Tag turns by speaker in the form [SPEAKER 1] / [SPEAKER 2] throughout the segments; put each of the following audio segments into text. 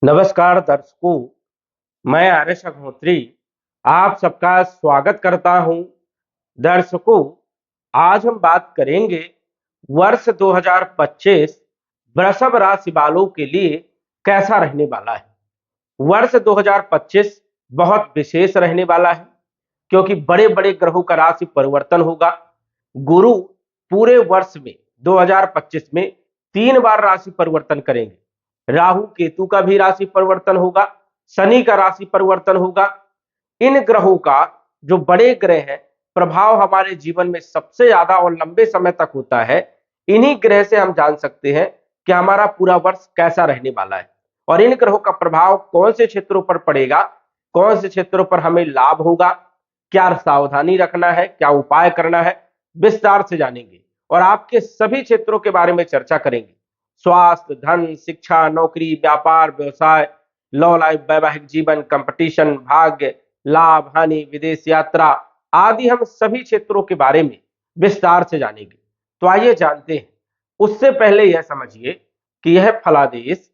[SPEAKER 1] नमस्कार दर्शकों, मैं आर्यश अग्निहोत्री आप सबका स्वागत करता हूं। दर्शकों, आज हम बात करेंगे वर्ष 2025 वृषभ राशि वालों के लिए कैसा रहने वाला है। वर्ष 2025 बहुत विशेष रहने वाला है क्योंकि बड़े बड़े ग्रहों का राशि परिवर्तन होगा। गुरु पूरे वर्ष में 2025 में 3 बार राशि परिवर्तन करेंगे। राहु केतु का भी राशि परिवर्तन होगा, शनि का राशि परिवर्तन होगा। इन ग्रहों का जो बड़े ग्रह हैं प्रभाव हमारे जीवन में सबसे ज्यादा और लंबे समय तक होता है। इन्हीं ग्रह से हम जान सकते हैं कि हमारा पूरा वर्ष कैसा रहने वाला है और इन ग्रहों का प्रभाव कौन से क्षेत्रों पर पड़ेगा, कौन से क्षेत्रों पर हमें लाभ होगा, क्या सावधानी रखना है, क्या उपाय करना है, विस्तार से जानेंगे और आपके सभी क्षेत्रों के बारे में चर्चा करेंगे। स्वास्थ्य, धन, शिक्षा, नौकरी, व्यापार, व्यवसाय, लव लाइफ, वैवाहिक जीवन, कंपटीशन, भाग्य, लाभ, हानि, विदेश यात्रा आदि हम सभी क्षेत्रों के बारे में विस्तार से जानेंगे। तो आइए जानते हैं। उससे पहले यह समझिए कि यह फलादेश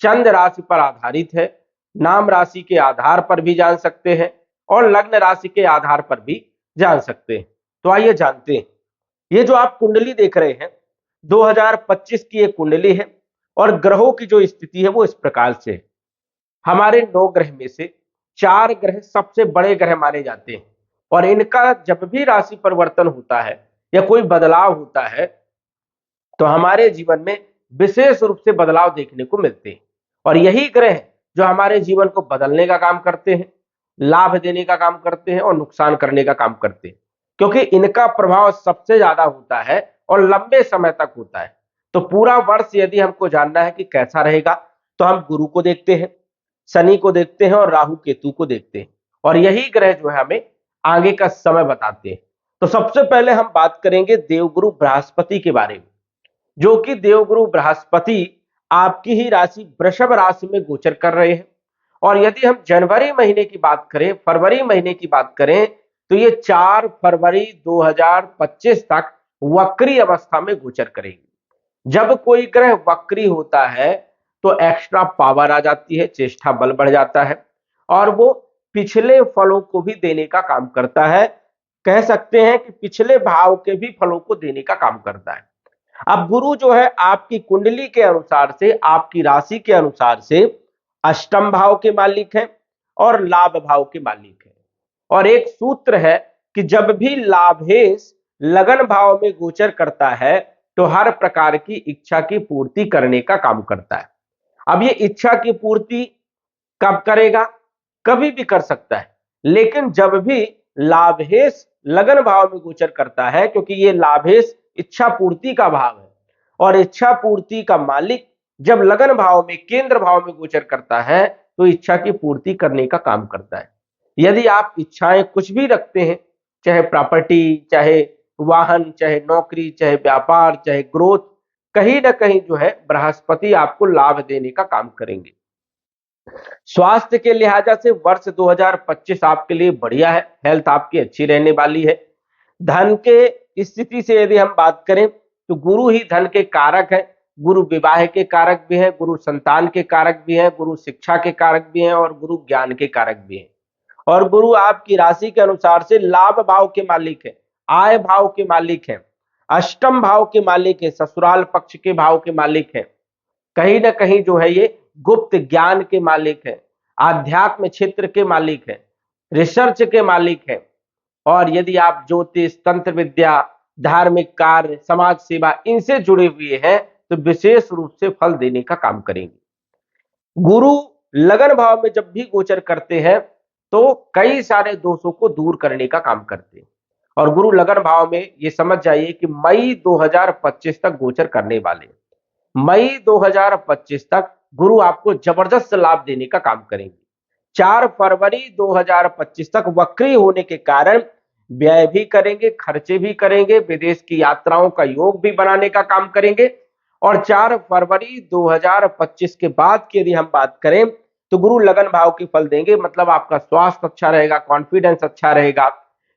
[SPEAKER 1] चंद्र राशि पर आधारित है। नाम राशि के आधार पर भी जान सकते हैं और लग्न राशि के आधार पर भी जान सकते हैं। तो आइए जानते हैं। ये जो आप कुंडली देख रहे हैं 2025 की एक कुंडली है और ग्रहों की जो स्थिति है वो इस प्रकार से है। हमारे 9 ग्रह में से 4 ग्रह सबसे बड़े ग्रह माने जाते हैं और इनका जब भी राशि परिवर्तन होता है या कोई बदलाव होता है तो हमारे जीवन में विशेष रूप से बदलाव देखने को मिलते हैं और यही ग्रह जो हमारे जीवन को बदलने का काम करते हैं, लाभ देने का काम करते हैं और नुकसान करने का काम करते हैं, क्योंकि इनका प्रभाव सबसे ज्यादा होता है और लंबे समय तक होता है। तो पूरा वर्ष यदि हमको जानना है कि कैसा रहेगा तो हम गुरु को देखते हैं, शनि को देखते हैं और राहु केतु को देखते हैं और यही ग्रह जो है हमें आगे का समय बताते हैं। तो सबसे पहले हम बात करेंगे देवगुरु बृहस्पति के बारे में, जो कि देवगुरु बृहस्पति आपकी ही राशि वृषभ राशि में गोचर कर रहे हैं। और यदि हम जनवरी महीने की बात करें, फरवरी महीने की बात करें तो ये 4 फरवरी 2025 तक वक्री अवस्था में गोचर करेंगे। जब कोई ग्रह वक्री होता है तो एक्स्ट्रा पावर आ जाती है, चेष्टा बल बढ़ जाता है और वो पिछले फलों को भी देने का काम करता है। कह सकते हैं कि पिछले भाव के भी फलों को देने का काम करता है। अब गुरु जो है आपकी कुंडली के अनुसार से, आपकी राशि के अनुसार से अष्टम भाव के मालिक हैं और लाभ भाव के मालिक हैं। और एक सूत्र है कि जब भी लाभेश लगन भाव में गोचर करता है तो हर प्रकार की इच्छा की पूर्ति करने का काम करता है। अब ये इच्छा की पूर्ति कब करेगा? कभी भी कर सकता है, लेकिन जब भी लाभेश लगन भाव में गोचर करता है, क्योंकि ये लाभेश इच्छा पूर्ति का भाव है और इच्छा पूर्ति का मालिक जब लगन भाव में, केंद्र भाव में गोचर करता है तो इच्छा की पूर्ति करने का काम करता है। यदि आप इच्छाएं कुछ भी रखते हैं, चाहे प्रॉपर्टी, चाहे वाहन, चाहे नौकरी, चाहे व्यापार, चाहे ग्रोथ, कहीं ना कहीं जो है बृहस्पति आपको लाभ देने का काम करेंगे। स्वास्थ्य के लिहाजा से वर्ष 2025 आपके लिए बढ़िया है, हेल्थ आपकी अच्छी रहने वाली है। धन के स्थिति से यदि हम बात करें तो गुरु ही धन के कारक है। गुरु विवाह के कारक भी है, गुरु संतान के कारक भी है, गुरु शिक्षा के कारक भी है और गुरु ज्ञान के कारक भी है। और गुरु आपकी राशि के अनुसार से लाभ भाव के मालिक है, आय भाव के मालिक है, अष्टम भाव के मालिक है, ससुराल पक्ष के भाव के मालिक है। कहीं ना कहीं जो है ये गुप्त ज्ञान के मालिक है, आध्यात्म क्षेत्र के मालिक है, रिसर्च के मालिक है। और यदि आप ज्योतिष, तंत्र विद्या, धार्मिक कार्य, समाज सेवा इनसे जुड़े हुए हैं तो विशेष रूप से फल देने का काम करेंगे। गुरु लगन भाव में जब भी गोचर करते हैं तो कई सारे दोषों को दूर करने का काम करते हैं। और गुरु लगन भाव में ये समझ जाइए कि मई 2025 तक गोचर करने वाले हैं। मई 2025 तक गुरु आपको जबरदस्त लाभ देने का काम करेंगे। 4 फरवरी 2025 तक वक्री होने के कारण व्यय भी करेंगे, खर्चे भी करेंगे, विदेश की यात्राओं का योग भी बनाने का काम करेंगे। और 4 फरवरी 2025 के बाद की यदि हम बात करें तो गुरु लगन भाव के फल देंगे, मतलब आपका स्वास्थ्य अच्छा रहेगा, कॉन्फिडेंस अच्छा रहेगा,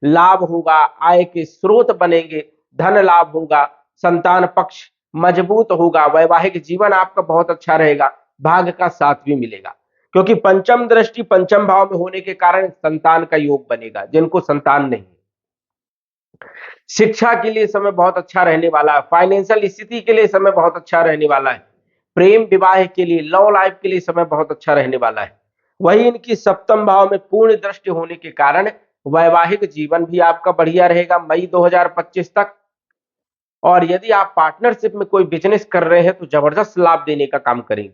[SPEAKER 1] लाभ होगा, आय के स्रोत बनेंगे, धन लाभ होगा, संतान पक्ष मजबूत होगा, वैवाहिक जीवन आपका बहुत अच्छा रहेगा, भाग्य का साथ भी मिलेगा, क्योंकि पंचम दृष्टि पंचम भाव में होने के कारण संतान का योग बनेगा जिनको संतान नहीं। शिक्षा के लिए समय बहुत अच्छा रहने वाला है, फाइनेंशियल स्थिति के लिए समय बहुत अच्छा रहने वाला है, प्रेम विवाह के लिए, लव लाइफ के लिए समय बहुत अच्छा रहने वाला है। वही इनकी सप्तम भाव में पूर्ण दृष्टि होने के कारण वैवाहिक जीवन भी आपका बढ़िया रहेगा मई 2025 तक। और यदि आप पार्टनरशिप में कोई बिजनेस कर रहे हैं तो जबरदस्त लाभ देने का काम करेंगे।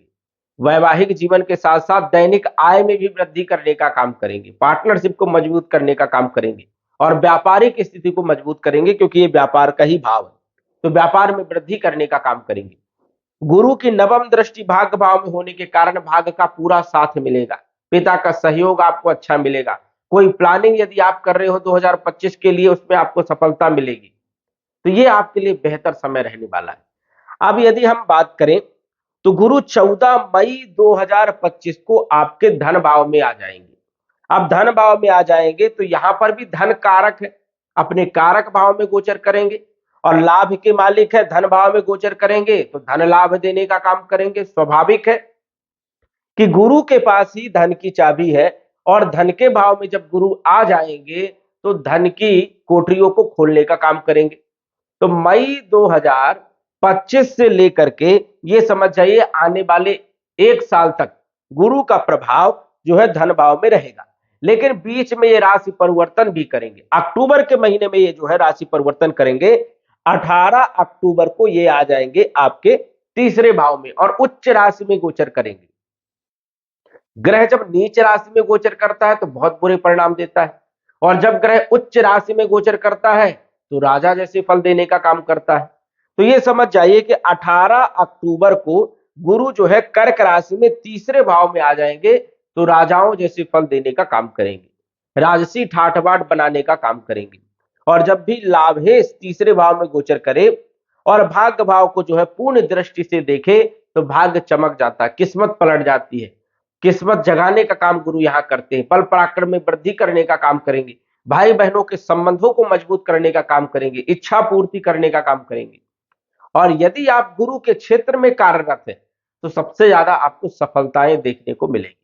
[SPEAKER 1] वैवाहिक जीवन के साथ साथ दैनिक आय में भी वृद्धि करने का काम करेंगे, पार्टनरशिप को मजबूत करने का काम करेंगे और व्यापारिक स्थिति को मजबूत करेंगे, क्योंकि ये व्यापार का ही भाव है, तो व्यापार में वृद्धि करने का काम करेंगे। गुरु की नवम दृष्टि भाग्य भाव में होने के कारण भाग्य का पूरा साथ मिलेगा, पिता का सहयोग आपको अच्छा मिलेगा। कोई प्लानिंग यदि आप कर रहे हो 2025 के लिए, उसमें आपको सफलता मिलेगी, तो ये आपके लिए बेहतर समय रहने वाला है। अब यदि हम बात करें तो गुरु 14 मई 2025 को आपके धन भाव में आ जाएंगे। अब धन भाव में आ जाएंगे तो यहां पर भी धन कारक है, अपने कारक भाव में गोचर करेंगे और लाभ के मालिक है, धन भाव में गोचर करेंगे तो धन लाभ देने का काम करेंगे। स्वाभाविक है कि गुरु के पास ही धन की चाबी है और धन के भाव में जब गुरु आ जाएंगे तो धन की कोठरियों को खोलने का काम करेंगे। तो मई 2025 से लेकर के ये समझ जाइए आने वाले एक साल तक गुरु का प्रभाव जो है धन भाव में रहेगा, लेकिन बीच में ये राशि परिवर्तन भी करेंगे। अक्टूबर के महीने में ये जो है राशि परिवर्तन करेंगे। 18 अक्टूबर को ये आ जाएंगे आपके तीसरे भाव में और उच्च राशि में गोचर करेंगे। ग्रह जब नीच राशि में गोचर करता है तो बहुत बुरे परिणाम देता है, और जब ग्रह उच्च राशि में गोचर करता है तो राजा जैसे फल देने का काम करता है। तो ये समझ जाइए कि 18 अक्टूबर को गुरु जो है कर्क राशि में तीसरे भाव में आ जाएंगे तो राजाओं जैसे फल देने का काम करेंगे, राजसी ठाठ बाट बनाने का काम करेंगे। और जब भी लाभेश तीसरे भाव में गोचर करे और भाग्य भाव को जो है पूर्ण दृष्टि से देखे तो भाग्य चमक जाता है, किस्मत पलट जाती है। किस्मत जगाने का काम गुरु यहाँ करते हैं, बल पराक्रम में वृद्धि करने का काम करेंगे, भाई बहनों के संबंधों को मजबूत करने का काम करेंगे, इच्छा पूर्ति करने का काम करेंगे। और यदि आप गुरु के क्षेत्र में कार्यरत है तो सबसे ज्यादा आपको सफलताएं देखने को मिलेगी।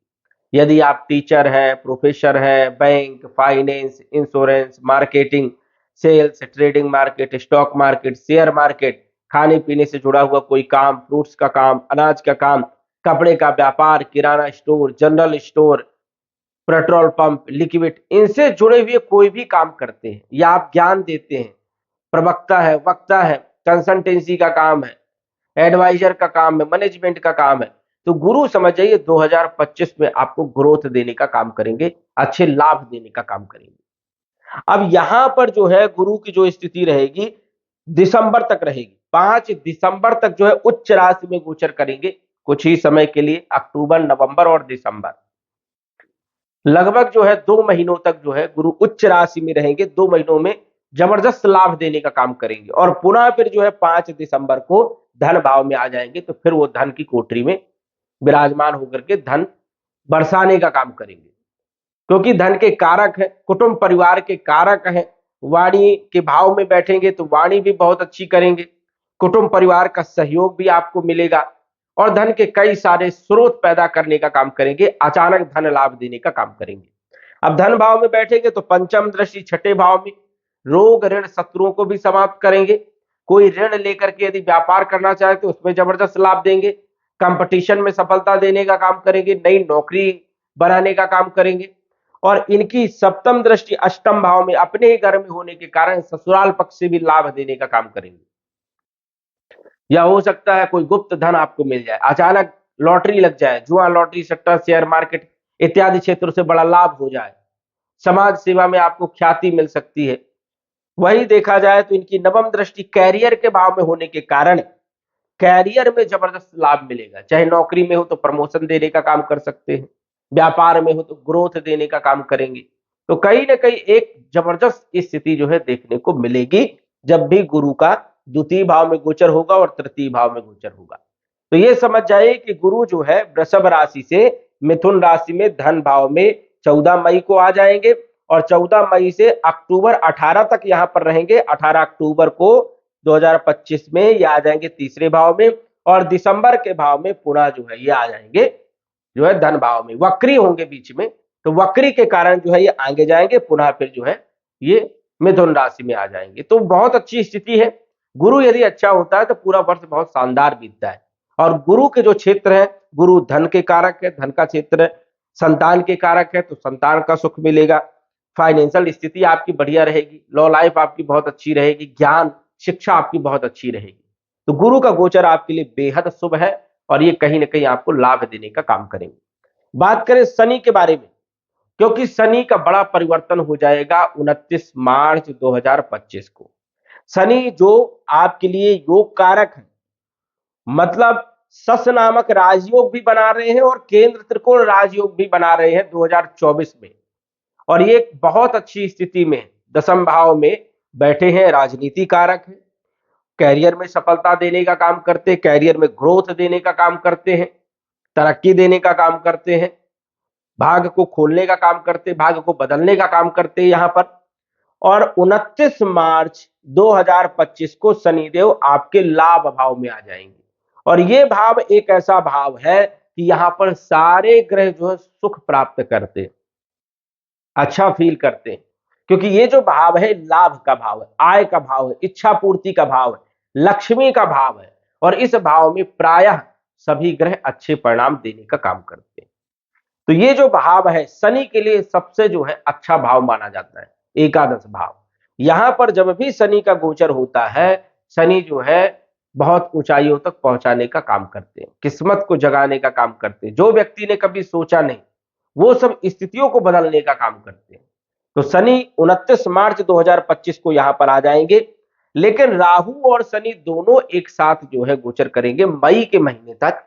[SPEAKER 1] यदि आप टीचर हैं, प्रोफेसर हैं, bank, finance, insurance, marketing, sales, trading market, stock market, share market, खाने पीने से जुड़ा हुआ कोई काम, फ्रूट्स का काम, अनाज का काम, कपड़े का व्यापार, किराना store, general store, petrol pump, liquid, इनसे जुड़े हुए कोई भी काम करते हैं या आप ज्ञान देते हैं, प्रवक्ता है, वक्ता है, कंसल्टेंसी का काम है, एडवाइजर का काम है, मैनेजमेंट का काम है, तो गुरु समझ जाइए 2025 में आपको ग्रोथ देने का काम करेंगे, अच्छे लाभ देने का काम करेंगे। अब यहां पर जो है गुरु की जो स्थिति रहेगी दिसंबर तक रहेगी। 5 दिसंबर तक जो है उच्च राशि में गोचर करेंगे कुछ ही समय के लिए, अक्टूबर, नवंबर और दिसंबर, लगभग जो है 2 महीनों तक जो है गुरु उच्च राशि में रहेंगे। 2 महीनों में जबरदस्त लाभ देने का काम करेंगे और पुनः फिर जो है 5 दिसंबर को धन भाव में आ जाएंगे, तो फिर वो धन की कोठरी में विराजमान होकर के धन बरसाने का काम करेंगे, क्योंकि धन के कारक है, कुटुंब परिवार के कारक है। वाणी के भाव में बैठेंगे तो वाणी भी बहुत अच्छी करेंगे, कुटुंब परिवार का सहयोग भी आपको मिलेगा और धन के कई सारे स्रोत पैदा करने का काम करेंगे, अचानक धन लाभ देने का काम करेंगे। अब धन भाव में बैठेंगे तो पंचम दृष्टि छठे भाव में रोग ऋण शत्रुओं को भी समाप्त करेंगे। कोई ऋण लेकर के यदि व्यापार करना चाहे तो उसमें जबरदस्त लाभ देंगे, कंपटीशन में सफलता देने का काम करेंगे, नई नौकरी बनाने का काम करेंगे। और इनकी सप्तम दृष्टि अष्टम भाव में अपने ही घर में होने के कारण ससुराल पक्ष से भी लाभ देने का काम करेंगे। या हो सकता है कोई गुप्त धन आपको मिल जाए, अचानक लॉटरी लग जाए, जुआ, लॉटरी, सट्टा, शेयर मार्केट इत्यादि क्षेत्रों से बड़ा लाभ हो जाए, समाज सेवा में आपको ख्याति मिल सकती है। वही देखा जाए तो इनकी नवम दृष्टि कैरियर के भाव में होने के कारण कैरियर में जबरदस्त लाभ मिलेगा, चाहे नौकरी में हो तो प्रमोशन देने का काम कर सकते हैं, व्यापार में हो तो ग्रोथ देने का काम करेंगे। तो कहीं ना कहीं एक जबरदस्त स्थिति जो है देखने को मिलेगी जब भी गुरु का द्वितीय भाव में गोचर होगा और तृतीय भाव में गोचर होगा। तो ये समझ जाइए कि गुरु जो है वृषभ राशि से मिथुन राशि में धन भाव में 14 मई को आ जाएंगे और 14 मई से अक्टूबर 18 तक यहां पर रहेंगे। 18 अक्टूबर को 2025 में ये आ जाएंगे तीसरे भाव में और दिसंबर के भाव में पुनः जो है ये आ जाएंगे जो है धन भाव में, वक्री होंगे बीच में, तो वक्री के कारण जो है ये आगे जाएंगे, पुनः फिर जो है ये मिथुन राशि में आ जाएंगे। तो बहुत अच्छी स्थिति है। गुरु यदि अच्छा होता है तो पूरा वर्ष बहुत शानदार बीतता है। और गुरु के जो क्षेत्र है, गुरु धन के कारक है, धन का क्षेत्र है, संतान के कारक है, तो संतान का सुख मिलेगा, फाइनेंशियल स्थिति आपकी बढ़िया रहेगी, लॉ लाइफ आपकी बहुत अच्छी रहेगी, ज्ञान शिक्षा आपकी बहुत अच्छी रहेगी। तो गुरु का गोचर आपके लिए बेहद शुभ है और ये कहीं ना कहीं आपको लाभ देने का काम करेंगे। बात करें शनि के बारे में, क्योंकि शनि का बड़ा परिवर्तन हो जाएगा 29 मार्च 2025 को। शनि जो आपके लिए योग कारक है, मतलब सस नामक राजयोग भी बना रहे हैं और केंद्र त्रिकोण राजयोग भी बना रहे हैं 2024 में, और ये बहुत अच्छी स्थिति में दसम भाव में बैठे हैं। राजनीति कारक है, कैरियर में सफलता देने का काम करते हैं, कैरियर में ग्रोथ देने का काम करते हैं, तरक्की देने का काम करते हैं, भाग्य को खोलने का काम करते हैं, भाग्य को बदलने का काम करते हैं यहां पर। और 29 मार्च 2025 को शनिदेव आपके लाभ भाव में आ जाएंगे, और ये भाव एक ऐसा भाव है कि यहां पर सारे ग्रह जो है सुख प्राप्त करते हैं, अच्छा फील करते हैं, क्योंकि ये जो भाव है लाभ का भाव है, आय का भाव है, इच्छा पूर्ति का भाव है, लक्ष्मी का भाव है, और इस भाव में प्रायः सभी ग्रह अच्छे परिणाम देने का काम करते हैं। तो ये जो भाव है शनि के लिए सबसे जो है अच्छा भाव माना जाता है, एकादश भाव। यहां पर जब भी शनि का गोचर होता है, शनि जो है बहुत ऊंचाइयों तक पहुंचाने का काम करते हैं, किस्मत को जगाने का काम करते हैं, जो व्यक्ति ने कभी सोचा नहीं वो सब स्थितियों को बदलने का काम करते हैं। तो शनि 29 मार्च 2025 को यहां पर आ जाएंगे, लेकिन राहु और शनि दोनों एक साथ जो है गोचर करेंगे मई के महीने तक।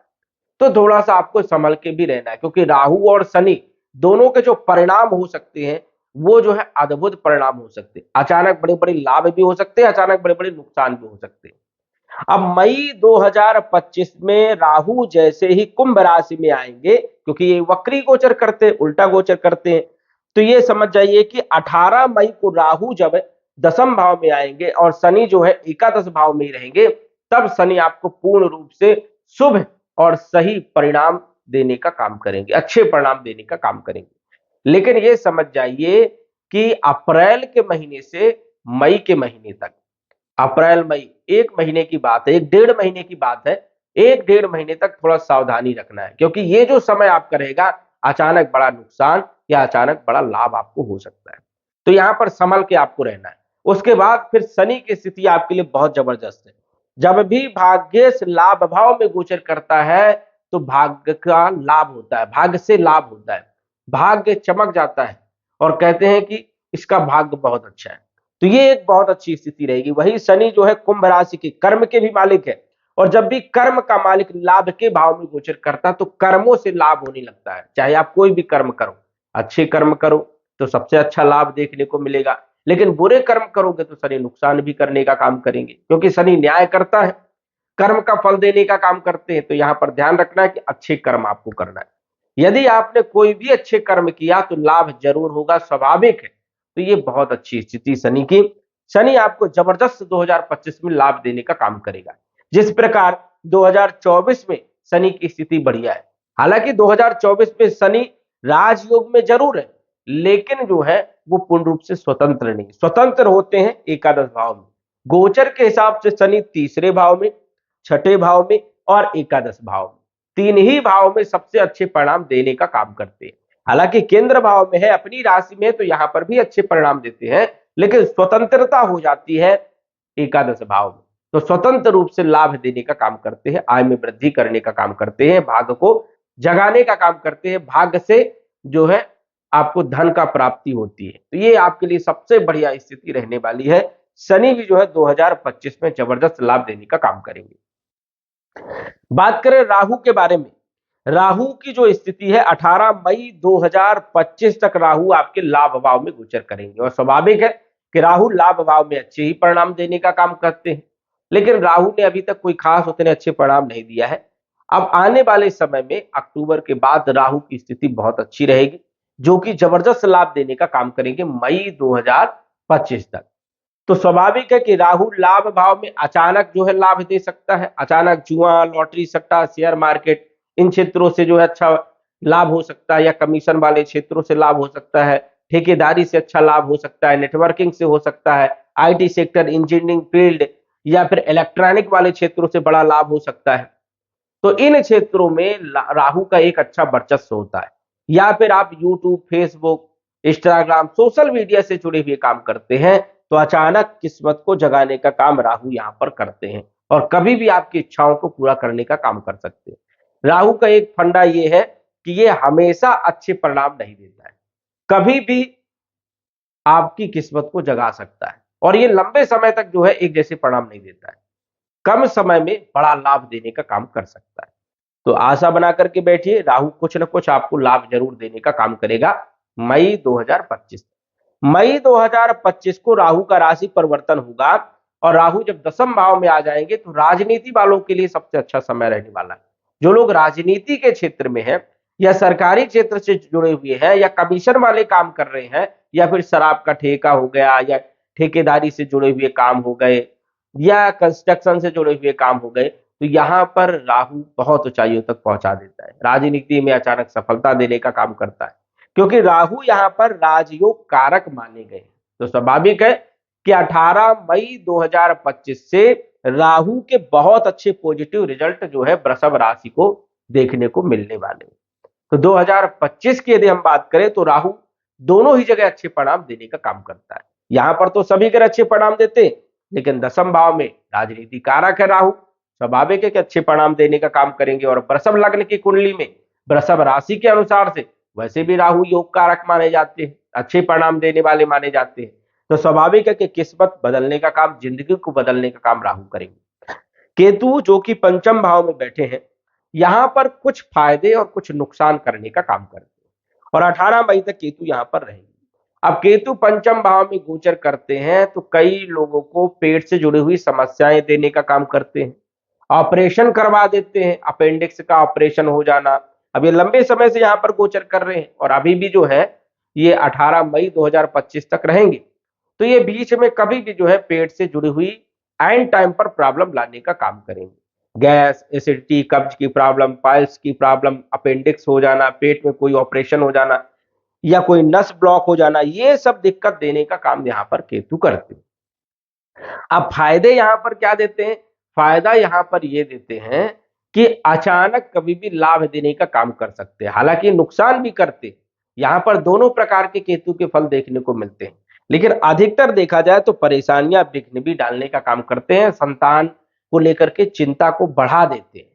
[SPEAKER 1] तो थोड़ा सा आपको संभल के भी रहना है, क्योंकि राहु और शनि दोनों के जो परिणाम हो सकते हैं वो जो है अद्भुत परिणाम हो सकते हैं, अचानक बड़े बड़े लाभ भी हो सकते हैं, अचानक बड़े बड़े नुकसान भी हो सकते हैं। अब मई 2025 में राहु जैसे ही कुंभ राशि में आएंगे, क्योंकि ये वक्री गोचर करते हैं, उल्टा गोचर करते हैं, तो ये समझ जाइए कि 18 मई को राहु जब दसम भाव में आएंगे और शनि जो है एकादश भाव में ही रहेंगे, तब शनि आपको पूर्ण रूप से शुभ और सही परिणाम देने का काम करेंगे, अच्छे परिणाम देने का काम करेंगे। लेकिन ये समझ जाइए कि अप्रैल के महीने से मई के महीने तक, अप्रैल मई एक महीने की बात है, एक डेढ़ महीने की बात है, एक डेढ़ महीने तक थोड़ा सावधानी रखना है, क्योंकि ये जो समय आपका रहेगा अचानक बड़ा नुकसान या अचानक बड़ा लाभ आपको हो सकता है। तो यहां पर संभल के आपको रहना है। उसके बाद फिर शनि की स्थिति आपके लिए बहुत जबरदस्त है। जब भी भाग्य से लाभ भाव में गोचर करता है तो भाग्य का लाभ होता है, भाग्य से लाभ होता है, भाग्य चमक जाता है और कहते हैं कि इसका भाग्य बहुत अच्छा है। तो ये एक बहुत अच्छी स्थिति रहेगी। वही शनि जो है कुंभ राशि के कर्म के भी मालिक है, और जब भी कर्म का मालिक लाभ के भाव में गोचर करता है तो कर्मों से लाभ होने लगता है। चाहे आप कोई भी कर्म करो, अच्छे कर्म करो तो सबसे अच्छा लाभ देखने को मिलेगा, लेकिन बुरे कर्म करोगे तो शनि नुकसान भी करने का काम करेंगे, क्योंकि शनि न्याय करता है, कर्म का फल देने का काम करते हैं। तो यहां पर ध्यान रखना है कि अच्छे कर्म आपको करना है। यदि आपने कोई भी अच्छे कर्म किया तो लाभ जरूर होगा, स्वाभाविक है। तो ये बहुत अच्छी स्थिति शनि की। शनि आपको जबरदस्त 2025 में लाभ देने का काम करेगा, जिस प्रकार 2024 में शनि की स्थिति बढ़िया है। हालांकि 2024 में शनि राजयोग में जरूर है, लेकिन जो है वो पूर्ण रूप से स्वतंत्र नहीं, स्वतंत्र होते हैं एकादश भाव में। गोचर के हिसाब से शनि तीसरे भाव में, छठे भाव में और एकादश भाव में, तीन ही भाव में सबसे अच्छे परिणाम देने का काम करते हैं। हालांकि केंद्र भाव में है, अपनी राशि में, तो यहां पर भी अच्छे परिणाम देते हैं, लेकिन स्वतंत्रता हो जाती है एकादश भाव में। तो स्वतंत्र रूप से लाभ देने का काम करते हैं, आय में वृद्धि करने का काम करते हैं, भाग्य को जगाने का काम करते हैं, भाग्य से जो है आपको धन का प्राप्ति होती है। तो ये आपके लिए सबसे बढ़िया स्थिति रहने वाली है। शनि भी जो है 2025 में जबरदस्त लाभ देने का काम करेंगे। बात करें राहु के बारे में, राहु की जो स्थिति है 18 मई 2025 तक राहु आपके लाभ भाव में गोचर करेंगे, और स्वाभाविक है कि राहु लाभ भाव में अच्छे ही परिणाम देने का काम करते हैं, लेकिन राहु ने अभी तक कोई खास उतने अच्छे परिणाम नहीं दिया है। अब आने वाले समय में अक्टूबर के बाद राहु की स्थिति बहुत अच्छी रहेगी, जो कि जबरदस्त लाभ देने का काम करेंगे मई 2025 तक। तो स्वाभाविक है कि राहु लाभ भाव में अचानक जो है लाभ दे सकता है। अचानक जुआ, लॉटरी, सट्टा, शेयर मार्केट, इन क्षेत्रों से जो है अच्छा लाभ हो सकता है, या कमीशन वाले क्षेत्रों से लाभ हो सकता है, ठेकेदारी से अच्छा लाभ हो सकता है, नेटवर्किंग से हो सकता है, आईटी सेक्टर, इंजीनियरिंग फील्ड या फिर इलेक्ट्रॉनिक वाले क्षेत्रों से बड़ा लाभ हो सकता है। तो इन क्षेत्रों में राहु का एक अच्छा वर्चस्व होता है। या फिर आप YouTube, Facebook, Instagram, social media से जुड़े हुए काम करते हैं, तो अचानक किस्मत को जगाने का काम राहु यहां पर करते हैं और कभी भी आपकी इच्छाओं को पूरा करने का काम कर सकते हैं। राहु का एक फंडा ये है कि ये हमेशा अच्छे परिणाम नहीं देता है, कभी भी आपकी किस्मत को जगा सकता है और ये लंबे समय तक जो है एक जैसे परिणाम नहीं देता है, कम समय में बड़ा लाभ देने का काम कर सकता है। तो आशा बना करके बैठिए, राहु कुछ ना कुछ आपको लाभ जरूर देने का काम करेगा। मई 2025 मई 2025 को राहु का राशि परिवर्तन होगा और राहु जब दसम भाव में आ जाएंगे तो राजनीति वालों के लिए सबसे अच्छा समय रहने वाला है। जो लोग राजनीति के क्षेत्र में हैं या सरकारी क्षेत्र से जुड़े हुए हैं या कमीशन वाले काम कर रहे हैं या फिर शराब का ठेका हो गया या ठेकेदारी से जुड़े हुए काम हो गए या कंस्ट्रक्शन से जुड़े हुए काम हो गए, तो यहाँ पर राहु बहुत ऊंचाइयों तक पहुंचा देता है। राजनीति में अचानक सफलता देने का काम करता है क्योंकि राहु यहाँ पर राजयोग कारक माने गए हैं। तो स्वाभाविक है कि 18 मई 2025 से राहु के बहुत अच्छे पॉजिटिव रिजल्ट जो है वृषभ राशि को देखने को मिलने वाले हैं। तो 2025 की यदि हम बात करें तो राहु दोनों ही जगह अच्छे परिणाम देने का काम करता है। यहां पर तो सभी ग्रह अच्छे परिणाम देते हैं, लेकिन दसम भाव में राजनीति कारक है राहु, स्वाभाविक है कि अच्छे परिणाम देने का काम करेंगे। और वृषभ लग्न की कुंडली में वृषभ राशि के अनुसार से वैसे भी राहु योग कारक माने जाते हैं, अच्छे परिणाम देने वाले माने जाते हैं। तो स्वाभाविक है कि किस्मत बदलने का काम, जिंदगी को बदलने का काम राहु करेंगे। केतु जो कि पंचम भाव में बैठे हैं, यहां पर कुछ फायदे और कुछ नुकसान करने का काम करते हैं और 18 मई तक केतु यहां पर रहेंगे। अब केतु पंचम भाव में गोचर करते हैं तो कई लोगों को पेट से जुड़ी हुई समस्याएं देने का काम करते हैं, ऑपरेशन करवा देते हैं, अपेंडिक्स का ऑपरेशन हो जाना। अब ये लंबे समय से यहां पर गोचर कर रहे हैं और अभी भी जो है ये 18 मई 2025 तक रहेंगे। तो ये बीच में कभी भी जो है पेट से जुड़ी हुई एंड टाइम पर प्रॉब्लम लाने का काम करेंगे। गैस, एसिडिटी, कब्ज की प्रॉब्लम, पाइल्स की प्रॉब्लम, अपेंडिक्स हो जाना, पेट में कोई ऑपरेशन हो जाना या कोई नस ब्लॉक हो जाना, ये सब दिक्कत देने का काम यहाँ पर केतु करते हैं। अब फायदे यहाँ पर क्या देते हैं? फायदा यहाँ पर ये देते हैं कि अचानक कभी भी लाभ देने का काम कर सकते हैं, हालांकि नुकसान भी करते हैं। यहाँ पर दोनों प्रकार के केतु के फल देखने को मिलते हैं, लेकिन अधिकतर देखा जाए तो परेशानियां, विघ्न भी डालने का काम करते हैं। संतान को लेकर के चिंता को बढ़ा देते हैं,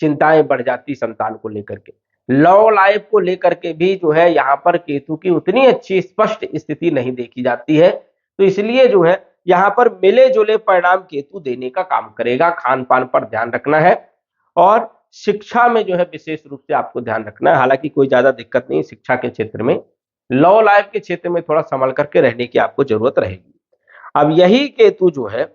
[SPEAKER 1] चिंताएं बढ़ जाती संतान को लेकर के। लव लाइफ को लेकर के भी जो है यहाँ पर केतु की उतनी अच्छी स्पष्ट स्थिति नहीं देखी जाती है। तो इसलिए जो है यहाँ पर मिले जुले परिणाम केतु देने का काम करेगा। खान पान पर ध्यान रखना है और शिक्षा में जो है विशेष रूप से आपको ध्यान रखना है। हालांकि कोई ज्यादा दिक्कत नहीं शिक्षा के क्षेत्र में, लव लाइफ के क्षेत्र में थोड़ा संभल करके रहने की आपको जरूरत रहेगी। अब यही केतु जो है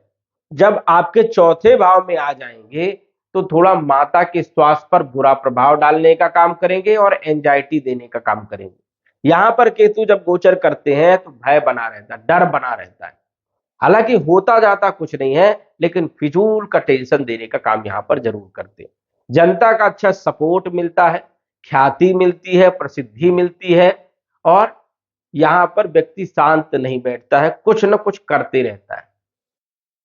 [SPEAKER 1] जब आपके चौथे भाव में आ जाएंगे तो थोड़ा माता के स्वास्थ्य पर बुरा प्रभाव डालने का काम करेंगे और एंजाइटी देने का काम करेंगे। यहां पर केतु जब गोचर करते हैं तो भय बना रहता है, डर बना रहता है। हालांकि होता जाता कुछ नहीं है, लेकिन फिजूल का टेंशन देने का काम यहां पर जरूर करते हैं। जनता का अच्छा सपोर्ट मिलता है, ख्याति मिलती है, प्रसिद्धि मिलती है और यहां पर व्यक्ति शांत नहीं बैठता है, कुछ न कुछ करते रहता है।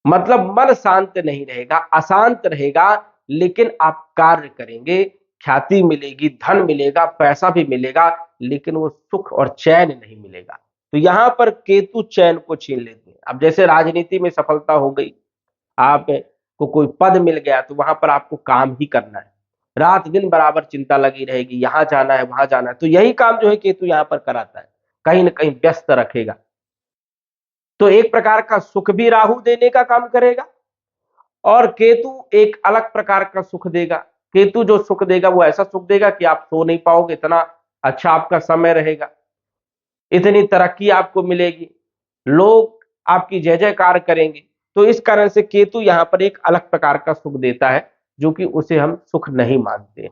[SPEAKER 1] मतलब मन शांत नहीं रहेगा, अशांत रहेगा, लेकिन आप कार्य करेंगे, ख्याति मिलेगी, धन मिलेगा, पैसा भी मिलेगा, लेकिन वो सुख और चैन नहीं मिलेगा। तो यहां पर केतु चैन को छीन लेते हैं। अब जैसे राजनीति में सफलता हो गई, आपको कोई पद मिल गया तो वहां पर आपको काम ही करना है, रात दिन बराबर चिंता लगी रहेगी, यहां जाना है, वहां जाना है। तो यही काम जो है केतु यहां पर कराता है, कहीं ना कहीं व्यस्त रखेगा। तो एक प्रकार का सुख भी राहु देने का काम करेगा और केतु एक अलग प्रकार का सुख देगा। केतु जो सुख देगा वो ऐसा सुख देगा कि आप सो नहीं पाओगे, इतना अच्छा आपका समय रहेगा, इतनी तरक्की आपको मिलेगी, लोग आपकी जय जयकार करेंगे। तो इस कारण से केतु यहां पर एक अलग प्रकार का सुख देता है, जो कि उसे हम सुख नहीं मानते हैं।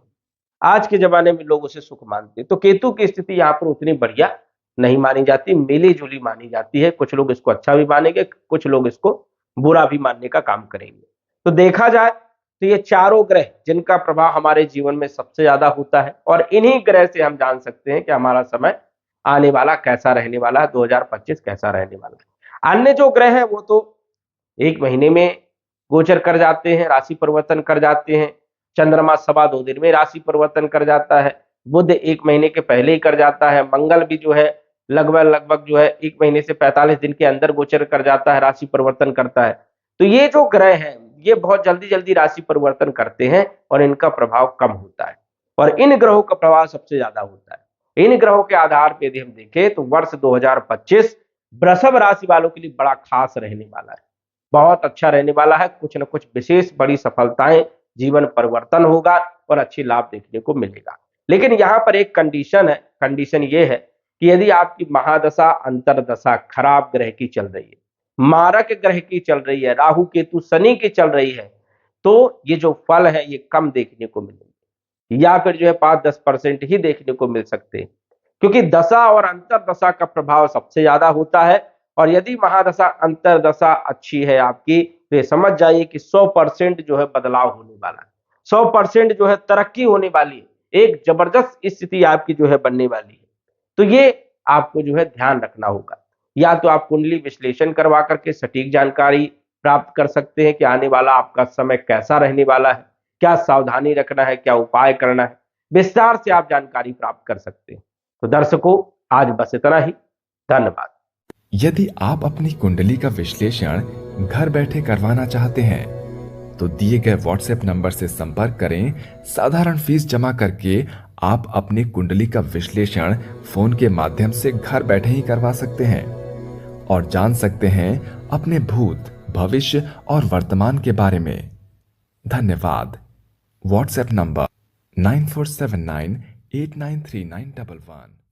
[SPEAKER 1] आज के जमाने में लोग उसे सुख मानते हैं। तो केतु की स्थिति यहां पर उतनी बढ़िया नहीं मानी जाती, मिली जुली मानी जाती है। कुछ लोग इसको अच्छा भी मानेंगे, कुछ लोग इसको बुरा भी मानने का काम करेंगे। तो देखा जाए तो ये चारों ग्रह जिनका प्रभाव हमारे जीवन में सबसे ज्यादा होता है, और इन्हीं ग्रह से हम जान सकते हैं कि हमारा समय आने वाला कैसा रहने वाला है, 2025 कैसा रहने वाला है। अन्य जो ग्रह है वो तो एक महीने में गोचर कर जाते हैं, राशि परिवर्तन कर जाते हैं। चंद्रमा 2.25 दिन में राशि परिवर्तन कर जाता है, बुध 1 महीने के पहले ही कर जाता है, मंगल भी जो है लगभग लगभग जो है 1 महीने से 45 दिन के अंदर गोचर कर जाता है, राशि परिवर्तन करता है। तो ये जो ग्रह हैं ये बहुत जल्दी जल्दी राशि परिवर्तन करते हैं और इनका प्रभाव कम होता है, और इन ग्रहों का प्रभाव सबसे ज्यादा होता है। इन ग्रहों के आधार पर यदि हम देखें तो वर्ष 2025 वृषभ राशि वालों के लिए बड़ा खास रहने वाला है, बहुत अच्छा रहने वाला है। कुछ न कुछ विशेष बड़ी सफलताएं, जीवन परिवर्तन होगा और अच्छी लाभ देखने को मिलेगा। लेकिन यहां पर एक कंडीशन है, कंडीशन ये है कि यदि आपकी महादशा अंतरदशा खराब ग्रह की चल रही है, मारक ग्रह की चल रही है, राहु केतु शनि की चल रही है, तो ये जो फल है ये कम देखने को मिलेंगे, या फिर जो है 5-10% ही देखने को मिल सकते हैं, क्योंकि दशा और अंतरदशा का प्रभाव सबसे ज्यादा होता है। और यदि महादशा अंतरदशा अच्छी है आपकी, तो ये समझ जाइए कि 100% जो है बदलाव होने वाला है, 100% जो है तरक्की होने वाली है, एक जबरदस्त स्थिति आपकी जो है बनने वाली है। तो ये आपको जो है ध्यान रखना होगा। या तो आप कुंडली विश्लेषण करवा करके सटीक जानकारी प्राप्त कर सकते हैं कि आने वाला आपका समय कैसा रहने वाला है, क्या सावधानी रखना है, क्या उपाय करना है, विस्तार से आप जानकारी प्राप्त कर सकते हैं। तो दर्शकों, आज बस इतना ही। धन्यवाद।
[SPEAKER 2] यदि आप अपनी कुंडली का विश्लेषण घर बैठे करवाना चाहते हैं तो दिए गए व्हाट्सएप नंबर से संपर्क करें। साधारण फीस जमा करके आप अपनी कुंडली का विश्लेषण फोन के माध्यम से घर बैठे ही करवा सकते हैं और जान सकते हैं अपने भूत, भविष्य और वर्तमान के बारे में। धन्यवाद। WhatsApp number 9479893911।